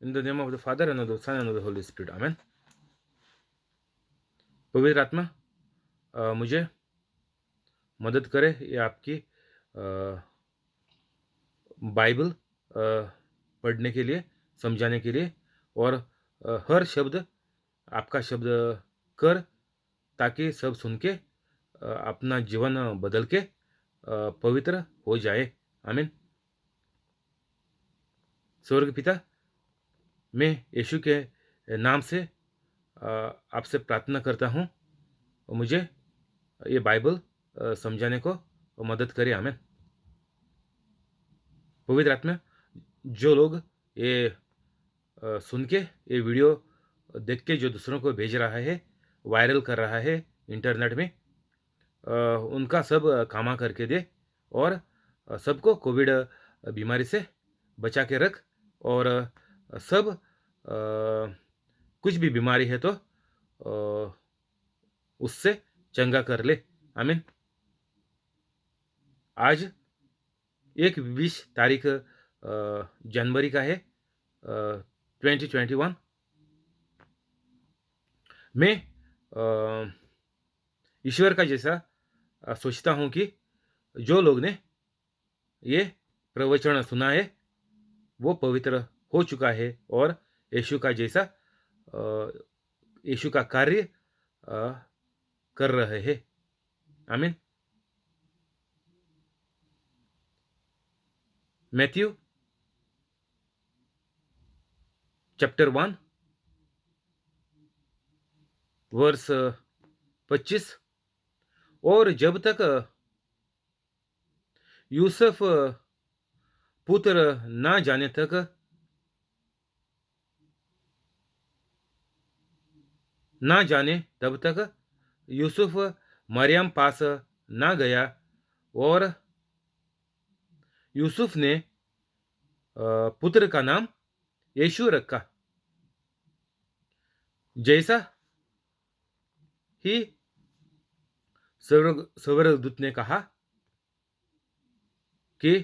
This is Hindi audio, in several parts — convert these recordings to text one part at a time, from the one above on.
In the name of the Father and of the Son and of the Holy Spirit, amen. पवित्र आत्मा मुझे मदद करे ये आपकी बाइबल पढ़ने के लिए, समझाने के लिए, और हर शब्द आपका शब्द कर, ताकि सब सुन के अपना जीवन बदल के पवित्र हो जाए, आमीन। स्वर्ग पिता, मैं यीशु के नाम से आपसे प्रार्थना करता हूँ, मुझे ये बाइबल समझाने को मदद करे, आमीन। पवित्र आत्मा, जो लोग ये सुन के, ये वीडियो देख के जो दूसरों को भेज रहा है, वायरल कर रहा है इंटरनेट में, उनका सब कामा करके दे, और सबको कोविड बीमारी से बचा के रख, और सब कुछ भी बीमारी है तो उससे चंगा कर ले, आमीन। आज 20 तारीख जनवरी का है 2021। मैं ईश्वर का जैसा सोचता हूँ कि जो लोग ने ये प्रवचन सुना है वो पवित्र हो चुका है, और यीशु का जैसा यीशु का कार्य कर रहे हैं, आमीन। मैथ्यू चैप्टर 1 वर्स 25, और जब तक यूसुफ पुत्र ना जाने तक ना जाने तब तक यूसुफ मरियम पास ना गया, और यूसुफ ने पुत्र का नाम यीशु रखा, जैसा ही स्वर्गदूत ने कहा कि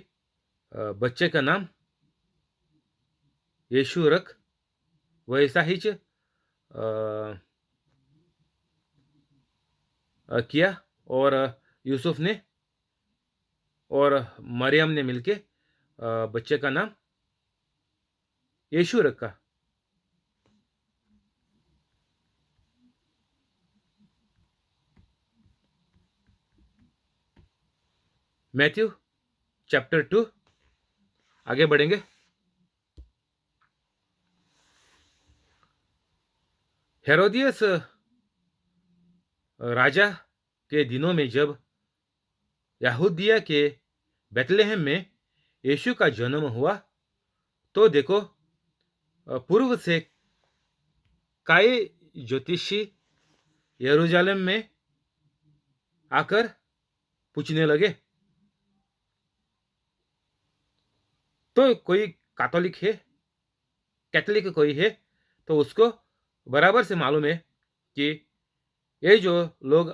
बच्चे का नाम यीशु रख, वैसा ही किया, और यूसुफ ने और मरियम ने मिलके बच्चे का नाम यीशु रखा। मैथ्यू चैप्टर 2, आगे बढ़ेंगे। हेरोदियस राजा के दिनों में जब यहूदिया के बेथलेहम में यीशु का जन्म हुआ, तो देखो पूर्व से कई ज्योतिषी यरूशलेम में आकर पूछने लगे। तो कोई कैथोलिक कोई है तो उसको बराबर से मालूम है कि ये जो लोग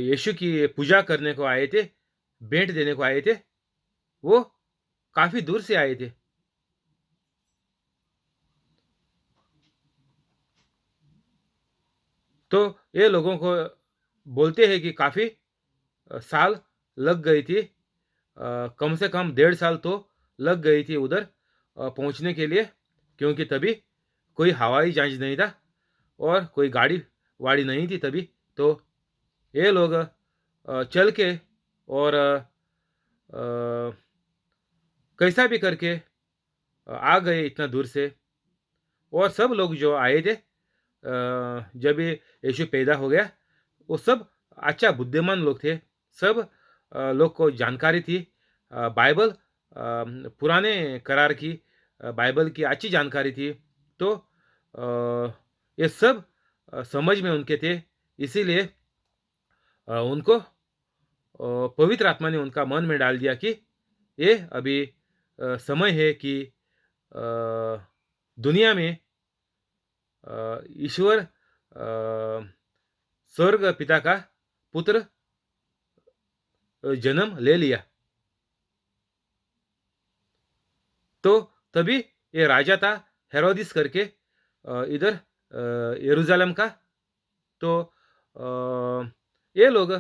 यीशु की पूजा करने को आए थे, भेंट देने को आए थे, वो काफी दूर से आए थे। तो ये लोगों को बोलते हैं कि काफी साल लग गई थी, कम से कम 1.5 साल तो लग गई थी उधर पहुंचने के लिए, क्योंकि तभी कोई हवाई जहाज नहीं था और कोई गाड़ी वाड़ी नहीं थी तभी। तो ये लोग चल के और कैसा भी करके आ गए इतना दूर से, और सब लोग जो आए थे जब ये यीशु पैदा हो गया, वो सब अच्छा बुद्धिमान लोग थे। सब लोग को जानकारी थी बाइबल, पुराने करार की बाइबल की अच्छी जानकारी थी। तो ये सब समझ में उनके थे, इसीलिए उनको पवित्र आत्मा ने उनका मन में डाल दिया कि ये अभी समय है कि दुनिया में ईश्वर स्वर्ग पिता का पुत्र जन्म ले लिया। तो तभी ये राजा था हेरोदिस करके, इधर यरूशलेम का। तो ये लोग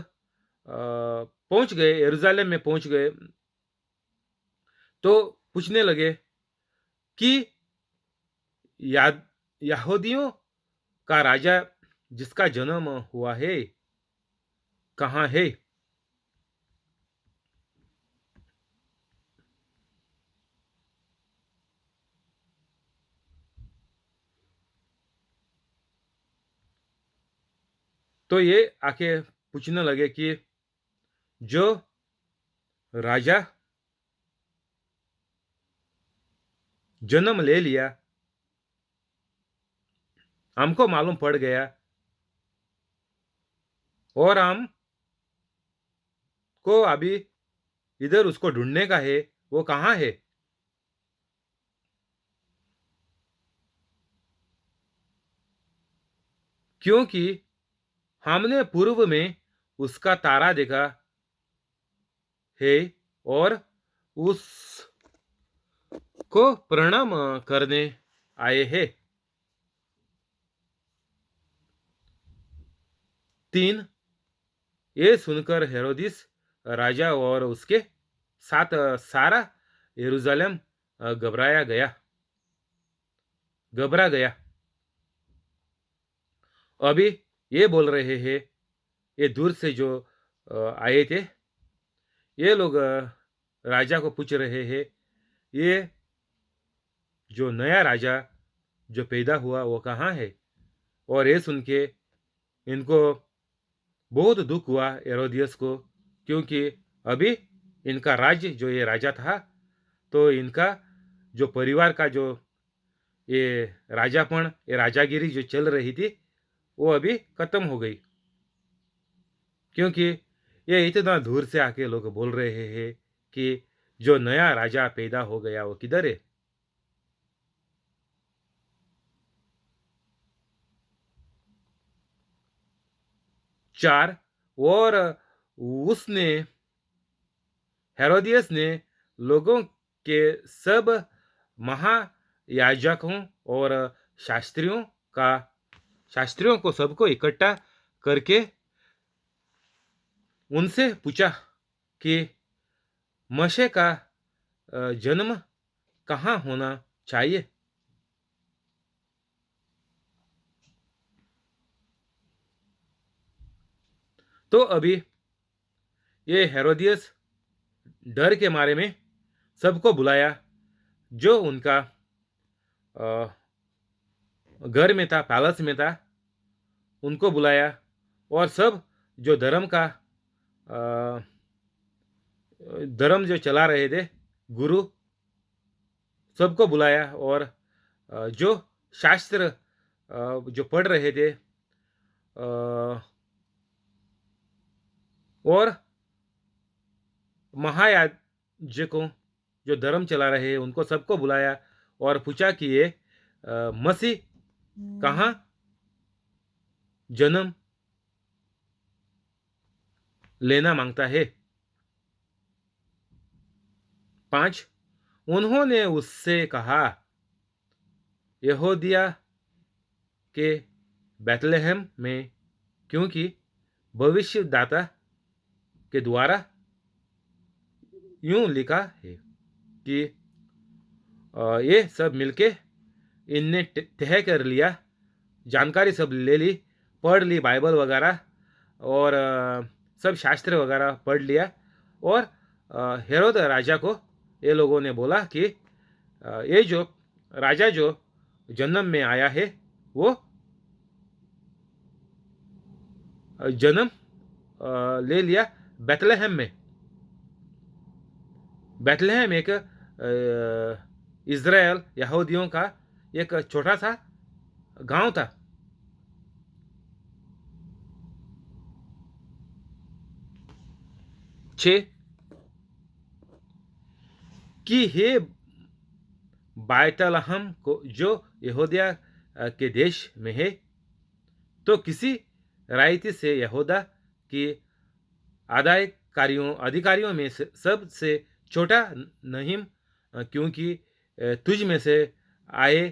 पहुंच गए, यरूशलेम में पहुंच गए। तो पूछने लगे कि याद यहूदियों का राजा जिसका जन्म हुआ है कहाँ है? तो ये आके पूछने लगे कि जो राजा जन्म ले लिया, हमको मालूम पड़ गया और हम को अभी इधर उसको ढूंढने का है, वो कहाँ है? क्योंकि हमने पूर्व में उसका तारा देखा है और उसको प्रणाम करने आए हैं। 3, ये सुनकर हेरोदिस राजा और उसके साथ सारा यरूशलेम घबरा गया। अभी ये बोल रहे हैं, ये दूर से जो आए थे, ये लोग राजा को पूछ रहे हैं, ये जो नया राजा जो पैदा हुआ वो कहाँ है? और ये सुन के इनको बहुत दुख हुआ हेरोदियस को, क्योंकि अभी इनका राज्य जो ये राजा था, तो इनका जो परिवार का जो ये राजापन, ये राजागिरी जो चल रही थी, वो अभी खत्म हो गई। क्योंकि ये इतना दूर से आके लोग बोल रहे हैं कि जो नया राजा पैदा हो गया वो किधर है? 4, और उसने हेरोदियस ने लोगों के सब महायाजकों और शास्त्रियों का शास्त्रियों को सबको इकट्ठा करके उनसे पूछा कि मशे का जन्म कहाँ होना चाहिए? तो अभी ये हेरोदियस डर के मारे में सबको बुलाया, जो उनका घर में था, पैलेस में था, उनको बुलाया। और सब जो अ, धर्म जो चला रहे थे, गुरु, सबको बुलाया। और जो शास्त्र जो पढ़ रहे थे, और महायाजकों जो धर्म चला रहे हैं, उनको सबको बुलाया और पूछा कि ये मसीह कहाँ जन्म लेना मांगता है? 5, उन्होंने उससे कहा, यहूदिया के बैतलहम में, क्योंकि भविष्यदाता के द्वारा यूं लिखा है कि ये सब मिलके इनने तय कर लिया, जानकारी सब ले ली, पढ़ ली बाइबल वगैरह, और सब शास्त्र वगैरह पढ़ लिया। और हेरोद राजा को ये लोगों ने बोला कि ये जो राजा जो जन्म में आया है, वो जन्म ले लिया बैतलहम में। बैतलहम एक इज़राइल यहूदियों का एक छोटा सा गांव था। 6, कि हे बैतलहम को जो यहूदिया के देश में है, तो किसी रायती से यहूदा की अधिकारियों में सबसे छोटा नहीं, क्योंकि तुझ में से आए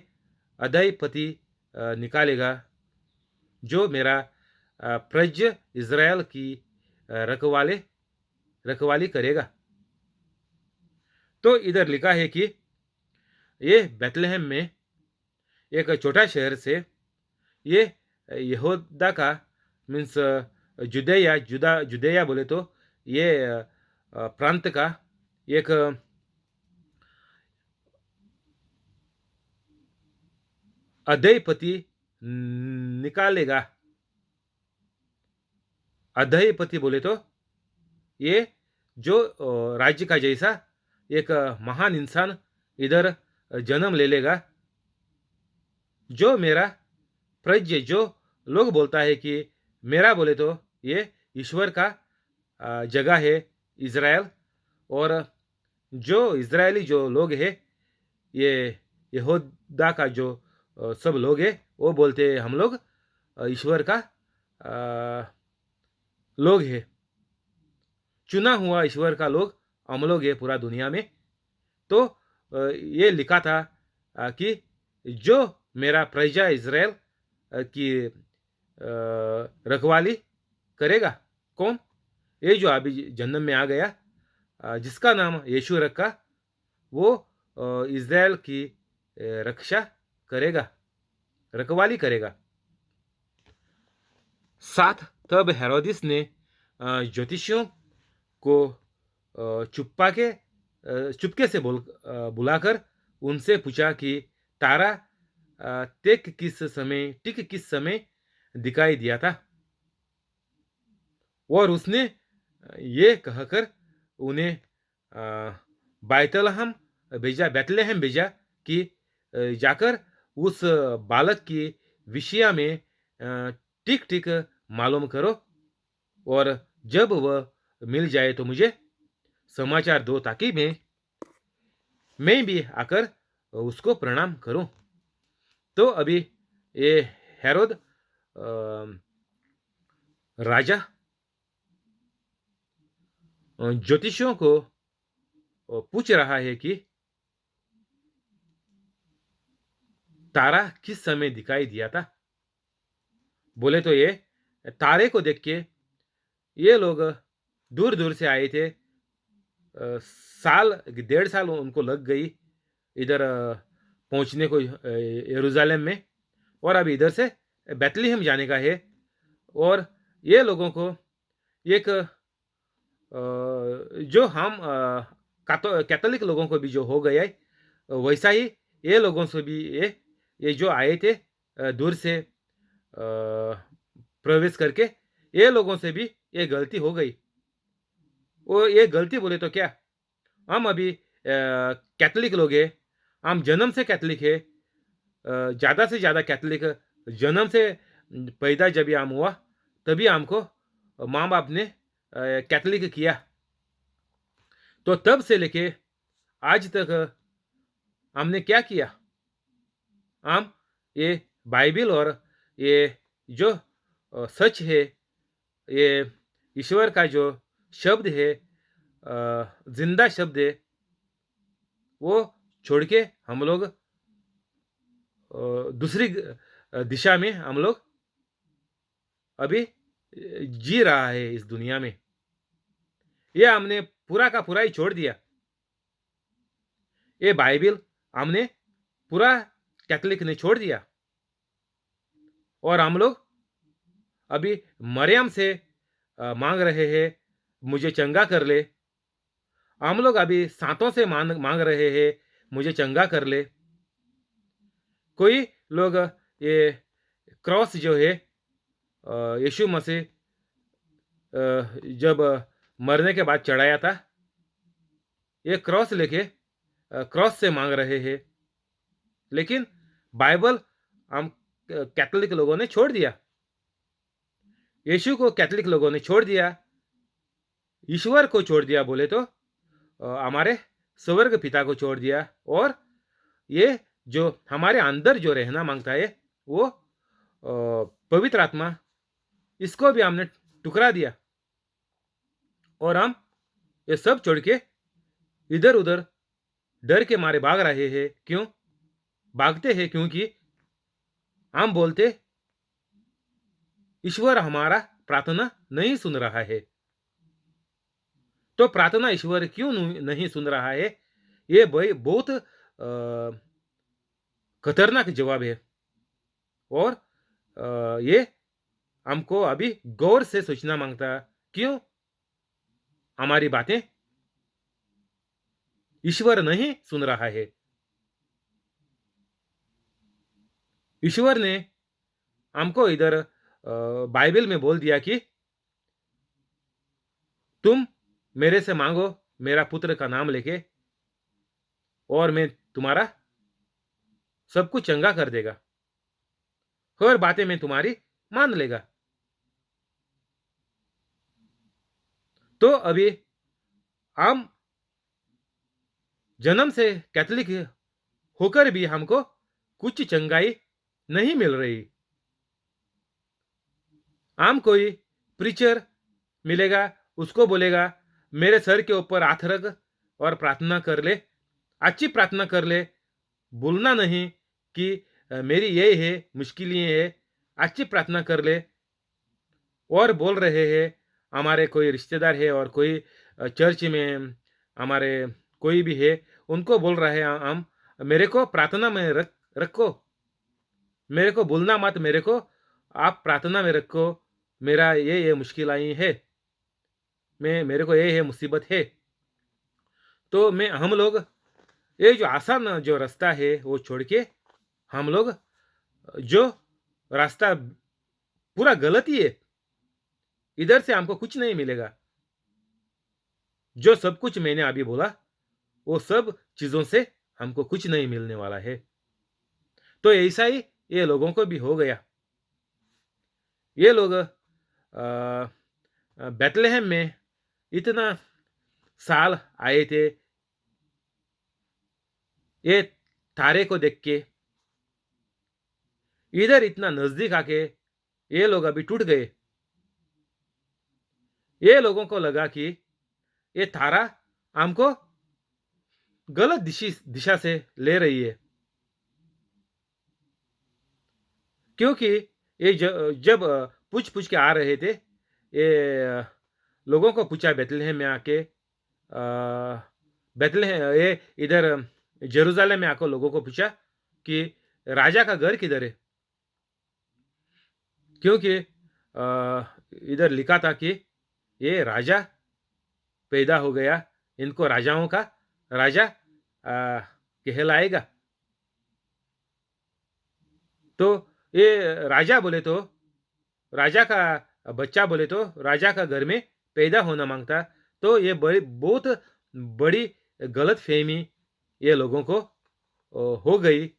अधाईपति निकालेगा, जो मेरा प्रज इज़राइल की रखवाली करेगा। तो इधर लिखा है कि ये बेथलेहम में एक छोटा शहर से, ये यहूदा का मीन्स जुदेया बोले तो ये प्रांत का एक अधईपति निकालेगा। अधईपति बोले तो ये जो राज्य का जैसा एक महान इंसान इधर जन्म ले लेगा, जो मेरा प्रज्ञ, जो लोग बोलता है कि मेरा बोले तो ये ईश्वर का जगह है इज़राइल। और जो इज़राइली जो लोग हैं, ये यहूदा का जो सब लोग हैं, वो बोलते हैं हम लोग ईश्वर का लोग हैं, चुना हुआ ईश्वर का लोग हम लोग हैं पूरा दुनिया में। तो ये लिखा था कि जो मेरा प्रजा इज़राइल की रखवाली करेगा। कौन? ये जो अभी जन्म में आ गया, जिसका नाम यीशु रखा, वो इज़राइल की रक्षा करेगा, रखवाली करेगा। साथ तब हेरोदिस ने ज्योतिषियों को चुपके से बुलाकर उनसे पूछा कि तारा टिक किस समय दिखाई दिया था। और उसने ये कहकर उन्हें बैतलहम भेजा कि जाकर उस बालक की विषय में टिक टिक मालूम करो, और जब वह मिल जाए तो मुझे समाचार दो, ताकि मैं भी आकर उसको प्रणाम करूं। तो अभी ये हेरोद राजा ज्योतिषियों को पूछ रहा है कि तारा किस समय दिखाई दिया था। बोले तो ये तारे को देख के ये लोग दूर दूर से आए थे, साल 1.5 साल उनको लग गई इधर पहुंचने को यरूशलेम में, और अभी इधर से बेथलेहम जाने का है। और ये लोगों को एक जो हम कैथोलिक लोगों को भी जो हो गया है, वैसा ही ये लोगों से भी ये जो आए थे दूर से प्रवेश करके, ये लोगों से भी ये गलती हो गई। वो ये गलती बोले तो क्या, हम अभी कैथोलिक लोग हैं, हम जन्म से कैथोलिक है, ज़्यादा से ज़्यादा कैथोलिक जन्म से पैदा जब हम हुआ तभी हमको माँ बाप ने कैथोलिक किया। तो तब से लेके आज तक हमने क्या किया, हम ये बाइबिल और ये जो सच है, ये ईश्वर का जो शब्द है, जिंदा शब्द है, वो छोड़ के हम लोग दूसरी दिशा में हम लोग अभी जी रहा है इस दुनिया में। ये हमने पूरा का पूरा ही छोड़ दिया। ये बाइबिल हमने पूरा कैथोलिक ने छोड़ दिया, और हम लोग अभी मरियम से मांग रहे हैं मुझे चंगा कर ले। हम लोग अभी सांतों से मांग रहे हैं मुझे चंगा कर ले। कोई लोग ये क्रॉस जो है यीशु मसीह जब मरने के बाद चढ़ाया था, ये क्रॉस लेके क्रॉस से मांग रहे हैं। लेकिन बाइबल हम कैथोलिक लोगों ने छोड़ दिया, यीशु को कैथोलिक लोगों ने छोड़ दिया, ईश्वर को छोड़ दिया, बोले तो हमारे स्वर्ग पिता को छोड़ दिया। और ये जो हमारे अंदर जो रहना मांगता है, वो पवित्र आत्मा, इसको भी हमने टुकरा दिया, और हम ये सब छोड़ के इधर उधर डर के मारे भाग रहे हैं। क्यों भागते हैं? क्योंकि हम बोलते ईश्वर हमारा प्रार्थना नहीं सुन रहा है। तो प्रार्थना ईश्वर क्यों नहीं सुन रहा है? ये बहुत खतरनाक जवाब है। और ये हमको अभी गौर से सोचना मांगता है। क्यों हमारी बातें ईश्वर नहीं सुन रहा है? ईश्वर ने हमको इधर बाइबल में बोल दिया कि तुम मेरे से मांगो मेरा पुत्र का नाम लेके, और मैं तुम्हारा सब कुछ चंगा कर देगा, हर बातें मैं तुम्हारी मान लेगा। तो अभी हम जन्म से कैथोलिक होकर भी हमको कुछ चंगाई नहीं मिल रही। हम कोई प्रीचर मिलेगा, उसको बोलेगा मेरे सर के ऊपर हाथ रख और प्रार्थना कर ले, अच्छी प्रार्थना कर ले, बोलना नहीं कि मेरी ये है मुश्किल ये है, अच्छी प्रार्थना कर ले। और बोल रहे हैं हमारे कोई रिश्तेदार है और कोई चर्च में हमारे कोई भी है, उनको बोल रहे हैं हम मेरे को प्रार्थना में रखो, मेरे को बोलना मत, मेरे को आप प्रार्थना में रखो, मेरा ये मुश्किल आई है, मैं मेरे को ये मुसीबत है। तो मैं हम लोग ये जो आसान जो रास्ता है वो छोड़ के हम लोग जो रास्ता पूरा गलत ही है, इधर से हमको कुछ नहीं मिलेगा। जो सब कुछ मैंने अभी बोला वो सब चीजों से हमको कुछ नहीं मिलने वाला है। तो ऐसा ही ये लोगों को भी हो गया। ये लोग बेथलेहम में इतना साल आए थे, ये तारे को देख के इधर इतना नजदीक आके ये लोग अभी टूट गए। ये लोगों को लगा कि ये तारा हमको गलत दिशा से ले रही है, क्योंकि ये जब पूछ पूछ के आ रहे थे, ये लोगों को पूछा बेथलेहम में आके, बेथलेहम ये इधर जेरूसलम में आकर लोगों को पूछा कि राजा का घर किधर है, क्योंकि इधर लिखा था कि ये राजा पैदा हो गया, इनको राजाओं का राजा कहलाएगा। तो ये राजा बोले तो राजा का बच्चा बोले तो राजा का घर में पैदा होना मांगता। तो ये बहुत बड़ी गलत फहमी ये लोगों को हो गई।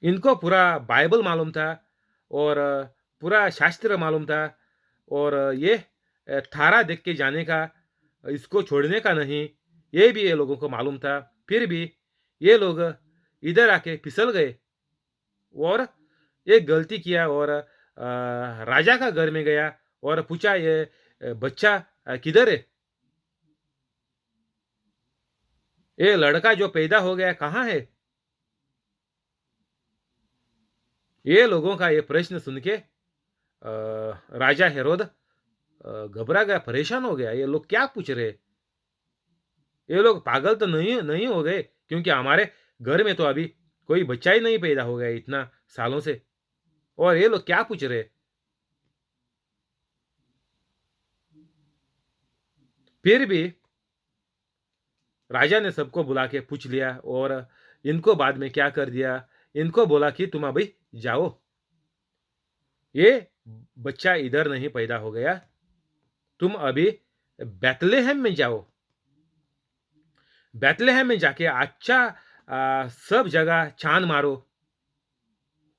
इनको पूरा बाइबल मालूम था और पूरा शास्त्र मालूम था, और ये थारा देख के जाने का, इसको छोड़ने का नहीं, ये भी ये लोगों को मालूम था। फिर भी ये लोग इधर आके फिसल गए और एक गलती किया, और राजा का घर में गया और पूछा ये बच्चा किधर है, ये लड़का जो पैदा हो गया कहाँ है। ये लोगों का ये प्रश्न सुन के राजा हेरोद घबरा गया, परेशान हो गया। ये लोग क्या पूछ रहे, ये लोग पागल तो नहीं नहीं हो गए, क्योंकि हमारे घर में तो अभी कोई बच्चा ही नहीं पैदा हो गया इतना सालों से, और ये लोग क्या पूछ रहे। फिर भी राजा ने सबको बुला के पूछ लिया, और इनको बाद में क्या कर दिया, इनको बोला कि तुम अभी जाओ, ये बच्चा इधर नहीं पैदा हो गया, तुम अभी बेथलेहम में जाओ, बेथलेहम में जाके अच्छा सब जगह छान मारो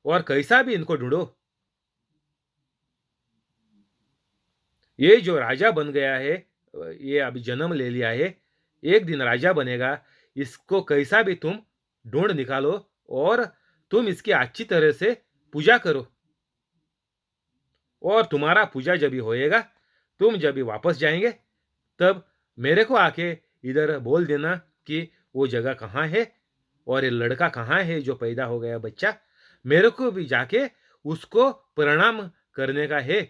और कैसा भी इनको ढूंढो। ये जो राजा बन गया है, ये अभी जन्म ले लिया है, एक दिन राजा बनेगा, इसको कैसा भी तुम ढूंढ निकालो और तुम इसकी अच्छी तरह से पूजा करो, और तुम्हारा पूजा जब भी होएगा, तुम जब भी वापस जाएंगे, तब मेरे को आके इधर बोल देना कि वो जगह कहाँ है और ये लड़का कहाँ है जो पैदा हो गया बच्चा, मेरे को भी जाके उसको प्रणाम करने का है।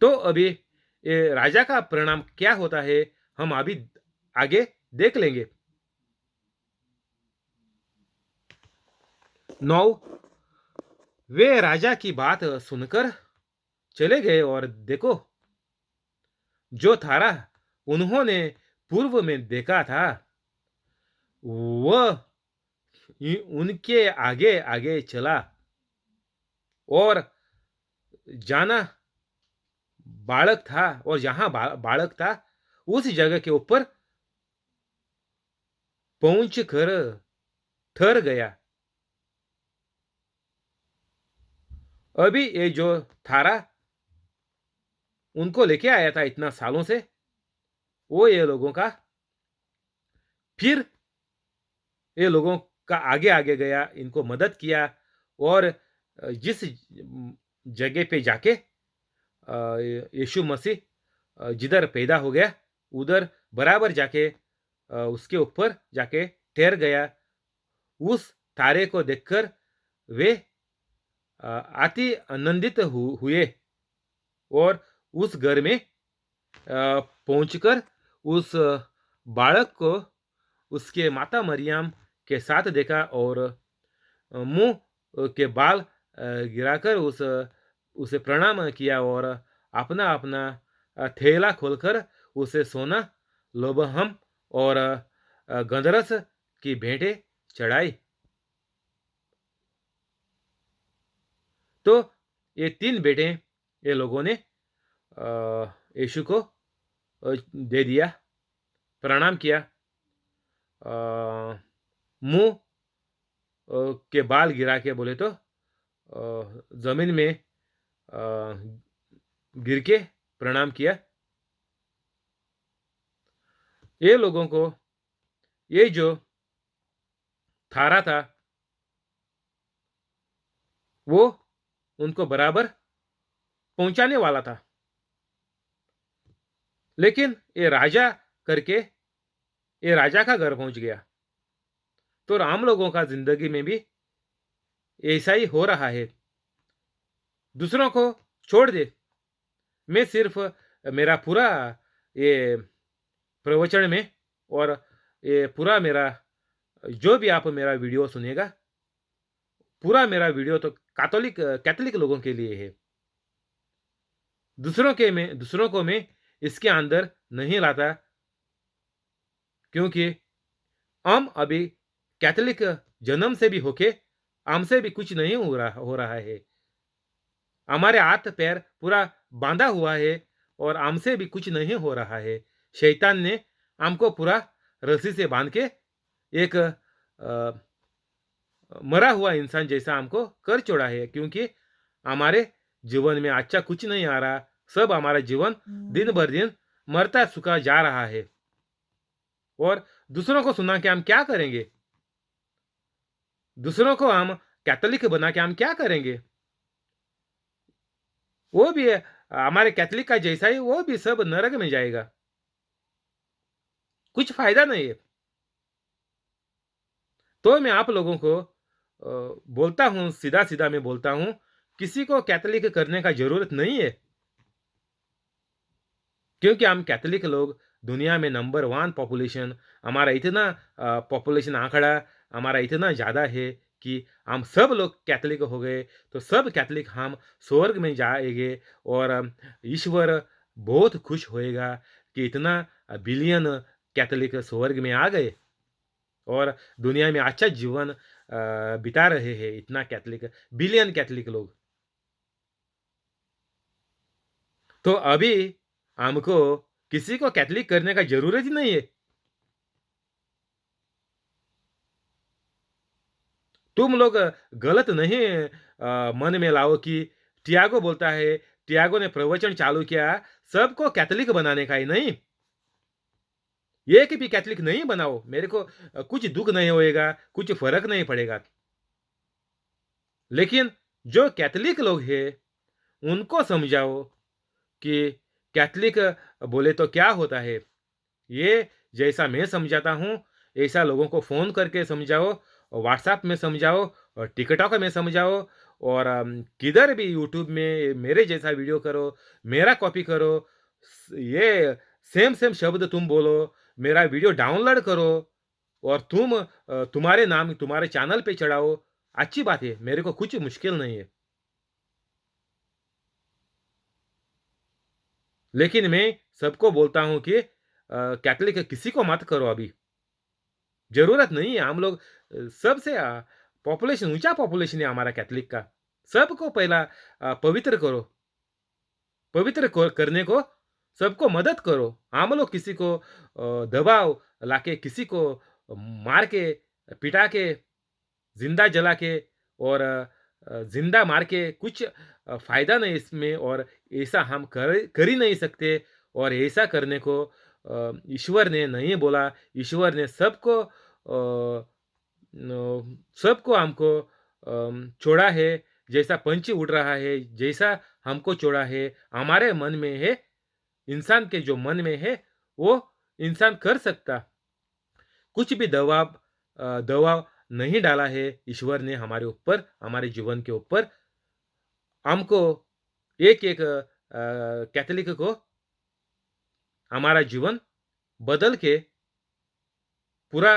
तो अभी ये राजा का परिणाम क्या होता है, हम अभी आगे देख लेंगे। 9 वे राजा की बात सुनकर चले गए और देखो, जो थारा उन्होंने पूर्व में देखा था, वह उनके आगे आगे चला और जाना बालक था, और जहां बालक था उस जगह के ऊपर पहुंच कर ठहर गया। अभी ये जो थारा उनको लेके आया था इतना सालों से, वो ये लोगों का फिर ये लोगों का आगे आगे गया, इनको मदद किया, और जिस जगह पे जाके यीशु मसीह जिधर पैदा हो गया, उधर बराबर जाके उसके ऊपर जाके ठहर गया। उस तारे को देखकर वे अति आनंदित हुए, और उस घर में पहुंचकर उस बालक को उसके माता मरियम के साथ देखा, और मुंह के बाल गिराकर उसे प्रणाम किया, और अपना अपना थैला खोलकर उसे सोना, लोबहम और गंधरस की भेंटें चढ़ाई। तो ये 3 बेटे ये लोगों ने यीशु को दे दिया, प्रणाम किया, मुंह के बाल गिरा के बोले तो जमीन में गिर के प्रणाम किया। ये लोगों को ये जो थारा था वो उनको बराबर पहुंचाने वाला था, लेकिन ये राजा करके ये राजा का घर पहुंच गया। तो आम लोगों का जिंदगी में भी ऐसा ही हो रहा है। दूसरों को छोड़ दे, मैं सिर्फ मेरा पूरा ये प्रवचन में, और ये पूरा मेरा जो भी आप मेरा वीडियो सुनेगा, पूरा मेरा वीडियो तो कैथोलिक लोगों के लिए है। दूसरों को मैं इसके अंदर नहीं लाता, क्योंकि हम अभी कैथोलिक जन्म से भी होके हमसे भी कुछ नहीं हो रहा है। हमारे हाथ पैर पूरा बांधा हुआ है और हमसे भी कुछ नहीं हो रहा है। शैतान ने हमको पूरा रस्सी से बांध के एक मरा हुआ इंसान जैसा हमको कर छोड़ा है, क्योंकि हमारे जीवन में अच्छा कुछ नहीं आ रहा। सब हमारा जीवन दिन भर दिन मरता सूखा जा रहा है, और दूसरों को सुना के हम क्या करेंगे? दूसरों को हम कैथोलिक बना के हम क्या करेंगे? वो भी हमारे कैथोलिक का जैसा ही, वो भी सब नरक में जाएगा। कुछ फायदा नहीं है। तो मैं आप लोगों को बोलता हूं, सीधा सीधा मैं बोलता हूं, किसी को कैथोलिक करने का जरूरत नहीं है, क्योंकि हम कैथोलिक लोग दुनिया में नंबर 1 पॉपुलेशन, हमारा इतना पॉपुलेशन आंकड़ा हमारा इतना ज़्यादा है कि हम सब लोग कैथोलिक हो गए, तो सब कैथोलिक हम स्वर्ग में जाएंगे, और ईश्वर बहुत खुश होएगा कि इतना बिलियन कैथोलिक स्वर्ग में आ गए और दुनिया में अच्छा जीवन बिता रहे हैं, इतना कैथोलिक बिलियन कैथोलिक लोग। तो अभी हमको किसी को कैथोलिक करने का जरूरत ही नहीं है। तुम लोग गलत नहीं मन में लाओ कि टियागो बोलता है, टियागो ने प्रवचन चालू किया सबको कैथोलिक बनाने का ही नहीं। एक भी कैथोलिक नहीं बनाओ, मेरे को कुछ दुख नहीं होएगा, कुछ फर्क नहीं पड़ेगा। लेकिन जो कैथोलिक लोग हैं उनको समझाओ कि कैथोलिक बोले तो क्या होता है? ये जैसा मैं समझाता हूँ, ऐसा लोगों को फ़ोन करके समझाओ, व्हाट्सएप में समझाओ और टिकटॉक में समझाओ और किधर भी यूट्यूब में मेरे जैसा वीडियो करो, मेरा कॉपी करो, ये सेम-सेम शब्द तुम बोलो, मेरा वीडियो डाउनलोड करो और तुम्हारे नाम तुम्हारे चैनल पे चढ़ाओ, अच्छी बात है, मेरे को कुछ मुश्किल नहीं है। लेकिन मैं सबको बोलता हूँ कि कैथोलिक किसी को मत करो अभी, ज़रूरत नहीं है। हम लोग सबसे पॉपुलेशन ऊँचा पॉपुलेशन है हमारा कैथोलिक का। सबको पहला पवित्र करो, पवित्र को करने को सबको मदद करो। हम लोग किसी को दबाव लाके, किसी को मार के, पिटा के, ज़िंदा जला के और ज़िंदा मार के कुछ फ़ायदा नहीं इसमें और ऐसा हम कर ही नहीं सकते और ऐसा करने को ईश्वर ने नहीं बोला। ईश्वर ने सबको सबको हमको छोड़ा है, जैसा पंछी उड़ रहा है, जैसा हमको छोड़ा है, हमारे मन में है, इंसान के जो मन में है, वो इंसान कर सकता। कुछ भी दबाव नहीं डाला है ईश्वर ने हमारे ऊपर, हमारे जीवन के ऊपर। हमको एक-एक कैथोलिक को हमारा जीवन बदल के पूरा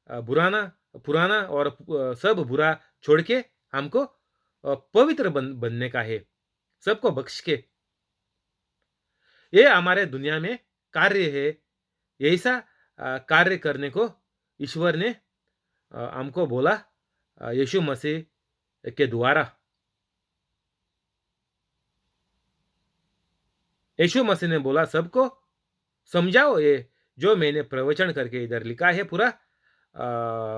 बुराना पुराना और सब बुरा छोड़ के हमको पवित्र बनने का है, सबको बख्श के। ये हमारे दुनिया में कार्य है, ऐसा कार्य करने को ईश्वर ने हमको बोला यीशु मसीह के द्वारा। यीशु मसीह ने बोला सबको समझाओ ये जो मैंने प्रवचन करके इधर लिखा है पूरा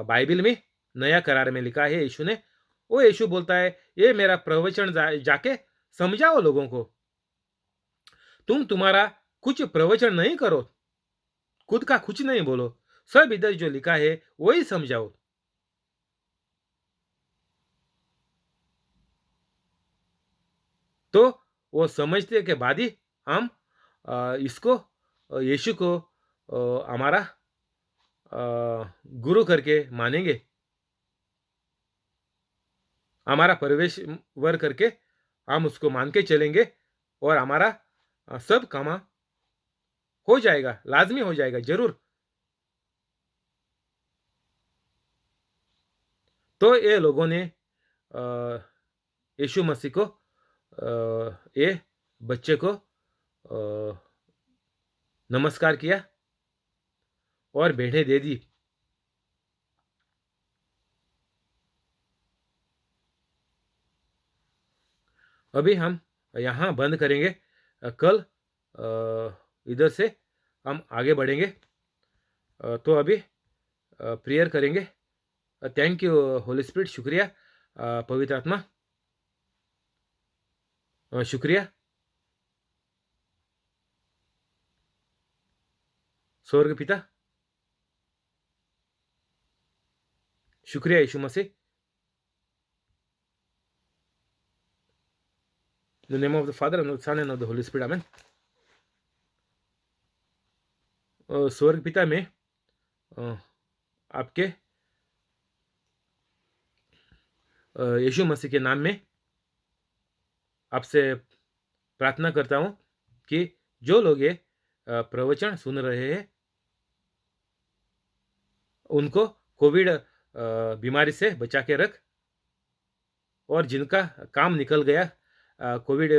बाइबिल में, नया करार में लिखा है यीशु ने। वो यीशु बोलता है ये मेरा प्रवचन जाके समझाओ लोगों को। तुम्हारा कुछ प्रवचन नहीं करो, खुद का कुछ नहीं बोलो, सब इधर जो लिखा है वही समझाओ। तो वो समझते के बाद ही हम इसको यीशु को हमारा गुरु करके मानेंगे, हमारा परमेश्वर करके हम उसको मान के चलेंगे और हमारा सब काम हो जाएगा, लाज़मी हो जाएगा ज़रूर। तो ये लोगों ने यीशु मसीह को ये बच्चे को नमस्कार किया और भेंटें दे दी। अभी हम यहाँ बंद करेंगे। कल इधर से हम आगे बढ़ेंगे। तो अभी प्रेयर करेंगे। थैंक यू होली स्पिरिट, शुक्रिया पवित्र आत्मा, शुक्रिया स्वर्ग पिता, शुक्रिया यीशु मसीह। In the name of the Father and of the Son and of the Holy Spirit, आमेन। स्वर्ग पिता में आपके यीशु मसीह के नाम में आपसे प्रार्थना करता हूँ कि जो लोग ये प्रवचन सुन रहे हैं उनको कोविड बीमारी से बचा के रख और जिनका काम निकल गया कोविड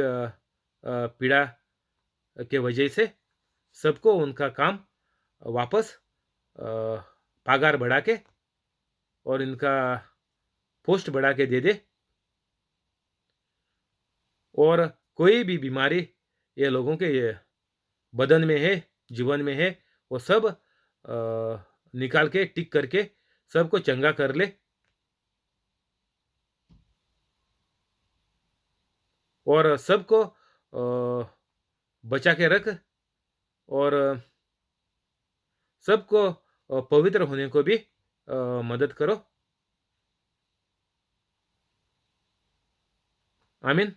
पीड़ा के वजह से, सबको उनका काम वापस पगार बढ़ा के और इनका पोस्ट बढ़ा के दे दे और कोई भी बीमारी ये लोगों के ये बदन में है, जीवन में है, वो सब निकाल के टिक करके सबको चंगा कर ले और सबको बचा के रख और सबको पवित्र होने को भी मदद करो। आमीन।